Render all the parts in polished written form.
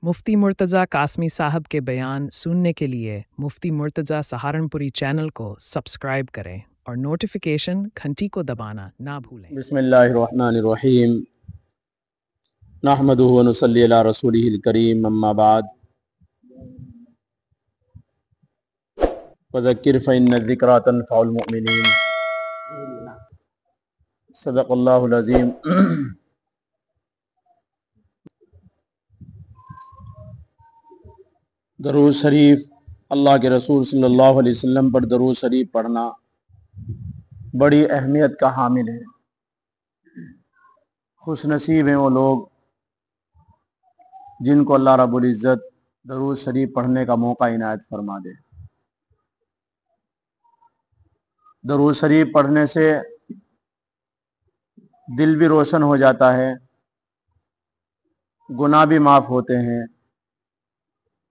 मुफ्ती मुर्तज़ा कासमी साहब के बयान सुनने के लिए मुफ्ती मुर्तज़ा सहारनपुरी चैनल को सब्सक्राइब करें और नोटिफिकेशन घंटी को दबाना ना भूलें। बिस्मिल्लाहिर्रहमानिर्रहीम नहमदुहु व नुसल्ली अला रसूलिहिल करीम अम्मा बाद फ़ज़क्किर फ़इन्न ज़िक्रा तनफ़उल मुमिनीन सदक़ल्लाहुल अज़ीम। दरूद शरीफ, अल्लाह के रसूल सल्लल्लाहु अलैहि वसल्लम पर दरूद शरीफ पढ़ना बड़ी अहमियत का हामिल है। खुश नसीब हैं वो लोग जिनको अल्लाह रब्बुल इज़्ज़त दरूद शरीफ पढ़ने का मौका इनायत फरमा दे। दरूद शरीफ पढ़ने से दिल भी रोशन हो जाता है, गुनाह भी माफ़ होते हैं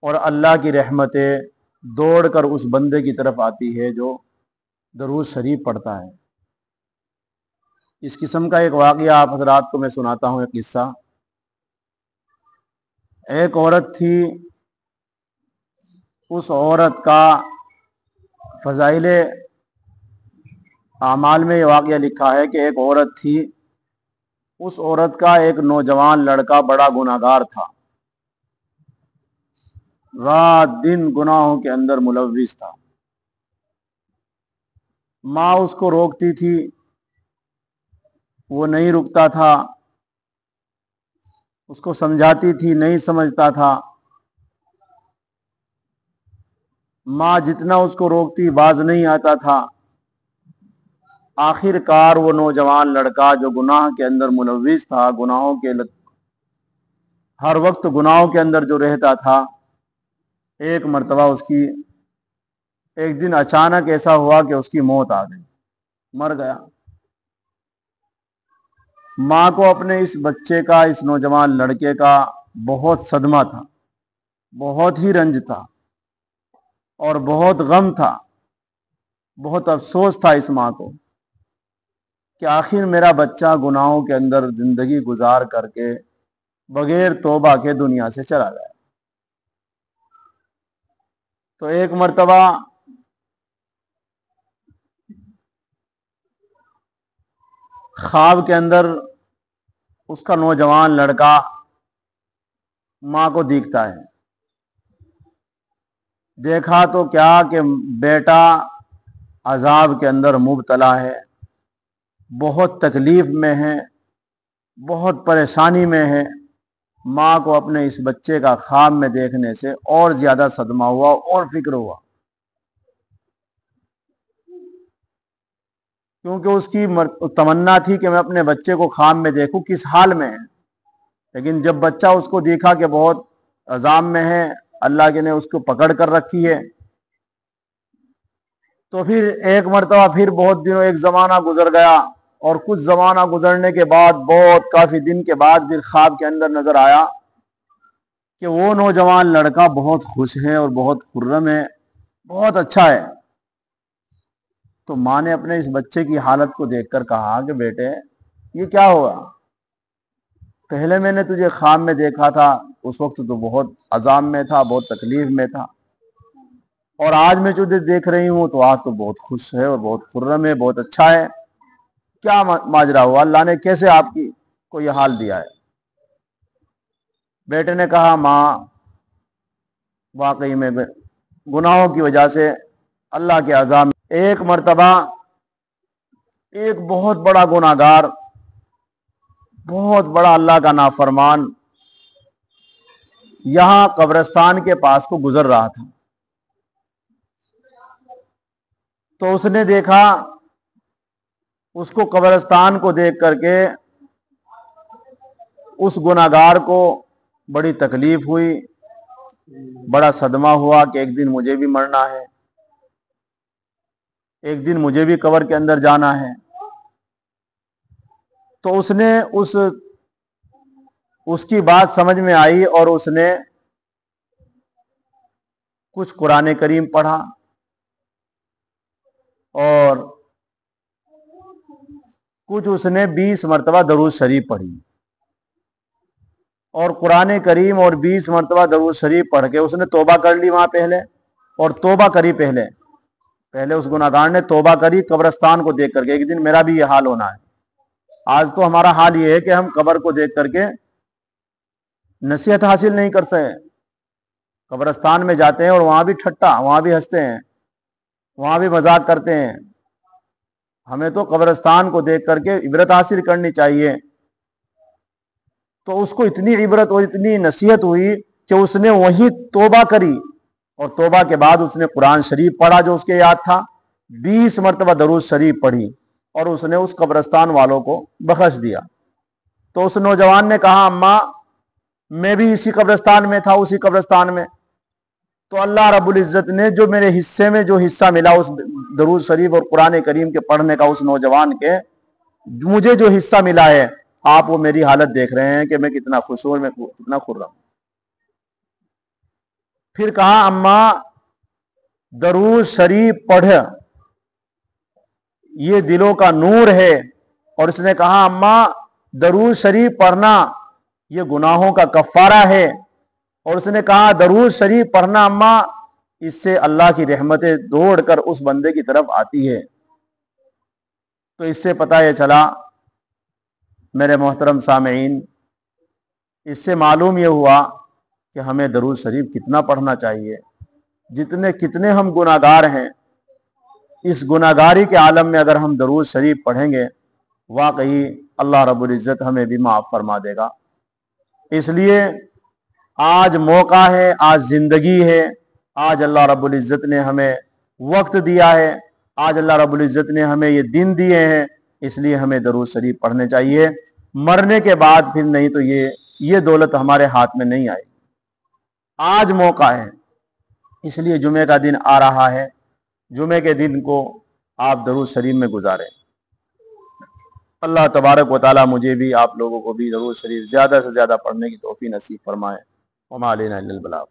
और अल्लाह की रहमतें दौड़ कर उस बंदे की तरफ आती है जो दरूद शरीफ पढ़ता है। इस किस्म का एक वाक़या आप हज़रात को मैं सुनाता हूँ। एक किस्सा। एक औरत थी, उस औरत का फ़ज़ाइले आमाल में ये वाक़या लिखा है कि एक औरत थी, उस औरत का एक नौजवान लड़का बड़ा गुनाहगार था, रात दिन गुनाहों के अंदर मुलव्विस था। माँ उसको रोकती थी, वो नहीं रुकता था, उसको समझाती थी, नहीं समझता था। माँ जितना उसको रोकती बाज नहीं आता था। आखिरकार वो नौजवान लड़का जो गुनाह के अंदर मुलव्विस था, गुनाहों के हर वक्त गुनाहों के अंदर जो रहता था, एक मर्तबा उसकी एक दिन अचानक ऐसा हुआ कि उसकी मौत आ गई, मर गया। माँ को अपने इस बच्चे का, इस नौजवान लड़के का बहुत सदमा था, बहुत ही रंज था और बहुत गम था, बहुत अफसोस था इस माँ को कि आखिर मेरा बच्चा गुनाहों के अंदर जिंदगी गुजार करके बगैर तौबा के दुनिया से चला गया। तो एक मर्तबा ख्वाब के अंदर उसका नौजवान लड़का माँ को दिखता है। देखा तो क्या कि बेटा अजाब के अंदर मुब्तला है, बहुत तकलीफ में है, बहुत परेशानी में है। माँ को अपने इस बच्चे का ख्वाब में देखने से और ज्यादा सदमा हुआ और फिक्र हुआ, क्योंकि उसकी तमन्ना थी कि मैं अपने बच्चे को ख्वाब में देखूं किस हाल में है। लेकिन जब बच्चा उसको देखा कि बहुत अजाब में है, अल्लाह के ने उसको पकड़ कर रखी है, तो फिर एक मर्तबा फिर बहुत दिनों एक जमाना गुजर गया और कुछ जमाना गुजरने के बाद, बहुत काफी दिन के बाद फिर ख्वाब के अंदर नजर आया कि वो नौजवान लड़का बहुत खुश है और बहुत खुर्रम है, बहुत अच्छा है। तो माँ ने अपने इस बच्चे की हालत को देखकर कहा कि बेटे ये क्या हुआ? पहले मैंने तुझे ख्वाब में देखा था, उस वक्त तो बहुत अजाब में था, बहुत तकलीफ में था, और आज मैं तुझे देख रही हूँ तो आज तो बहुत खुश है और बहुत खुर्रम है, बहुत अच्छा है। क्या माजरा हुआ? अल्लाह ने कैसे आपकी को यह हाल दिया है? बेटे ने कहा, माँ वाकई में गुनाहों की वजह से अल्लाह के अज़ाब में एक मर्तबा एक बहुत बड़ा गुनाहगार, बहुत बड़ा अल्लाह का नाफरमान यहां कब्रिस्तान के पास को गुजर रहा था। तो उसने देखा, उसको कब्रिस्तान को देख करके उस गुनाहगार को बड़ी तकलीफ हुई, बड़ा सदमा हुआ कि एक दिन मुझे भी मरना है, एक दिन मुझे भी कब्र के अंदर जाना है। तो उसने उसकी बात समझ में आई और उसने कुछ कुरान करीम पढ़ा और कुछ उसने 20 मरतबा दरूद शरीफ पढ़ी। اور قرآن کریم اور 20 مرتبہ درود شریف پڑھ کے اس نے توبہ کر لی وہاں پہلے، اور توبہ کری پہلے اس گناہگار نے توبہ کری قبرستان کو دیکھ کر کے، ایک دن میرا بھی یہ حال ہونا ہے۔ آج تو ہمارا حال یہ ہے کہ ہم قبر کو دیکھ کر کے نصیحت حاصل نہیں کر سکے، قبرستان میں جاتے ہیں اور وہاں بھی ٹھٹا، وہاں بھی ہنستے ہیں، وہاں بھی مذاق کرتے ہیں۔ ہمیں تو قبرستان کو دیکھ کر کے عبرت حاصل کرنی چاہیے۔ تو اس کو اتنی عبرت اور اتنی نصیحت ہوئی کہ اس نے وہی توبہ کری، اور توبہ کے بعد اس نے قرآن شریف پڑھا جو اس کے یاد تھا، 20 مرتبہ درود شریف پڑھی، اور اس نے اس قبرستان والوں کو بخش دیا۔ تو اس نوجوان نے کہا اماں میں بھی اسی قبرستان میں تھا، اسی قبرستان میں، تو اللہ رب العزت نے جو میرے حصے میں جو حصہ ملا اس درود شریف اور قرآن کریم کے پڑھنے کا، اس نوجوان کے مجھے جو حصہ ملا ہے، آپ وہ میری حالت دیکھ رہے ہیں کہ میں کتنا خوش ہوں، میں کتنا خرم ہوں۔ پھر کہا اماں درود شریف پڑھ، یہ دلوں کا نور ہے، اور اس نے کہا اماں درود شریف پڑھنا یہ گناہوں کا کفارہ ہے، اور اس نے کہا درود شریف پڑھنا اماں اس سے اللہ کی رحمتیں دوڑ کر اس بندے کی طرف آتی ہے۔ تو اس سے پتہ یہ چلا میرے محترم سامعین، اس سے معلوم یہ ہوا کہ ہمیں درود شریف کتنا پڑھنا چاہیے۔ کتنے ہم گناہگار ہیں، اس گناہگاری کے عالم میں اگر ہم درود شریف پڑھیں گے، واقعی اللہ رب العزت ہمیں بھی معاف فرما دے گا۔ اس لیے آج موقع ہے، آج زندگی ہے، آج اللہ رب العزت نے ہمیں وقت دیا ہے، آج اللہ رب العزت نے ہمیں یہ دن دیے ہیں، اس لیے ہمیں درود شریف پڑھنے چاہیے۔ مرنے کے بعد پھر نہیں تو یہ دولت ہمارے ہاتھ میں نہیں آئے۔ آج موقع ہے، اس لیے جمعے کا دن آ رہا ہے، جمعے کے دن کو آپ درود شریف میں گزاریں۔ اللہ تبارک و تعالی مجھے بھی آپ لوگوں کو بھی درود شریف زیادہ سے زیادہ پڑھنے کی توفیق نصیب فرمائے۔ وما علینا الا البلاغ۔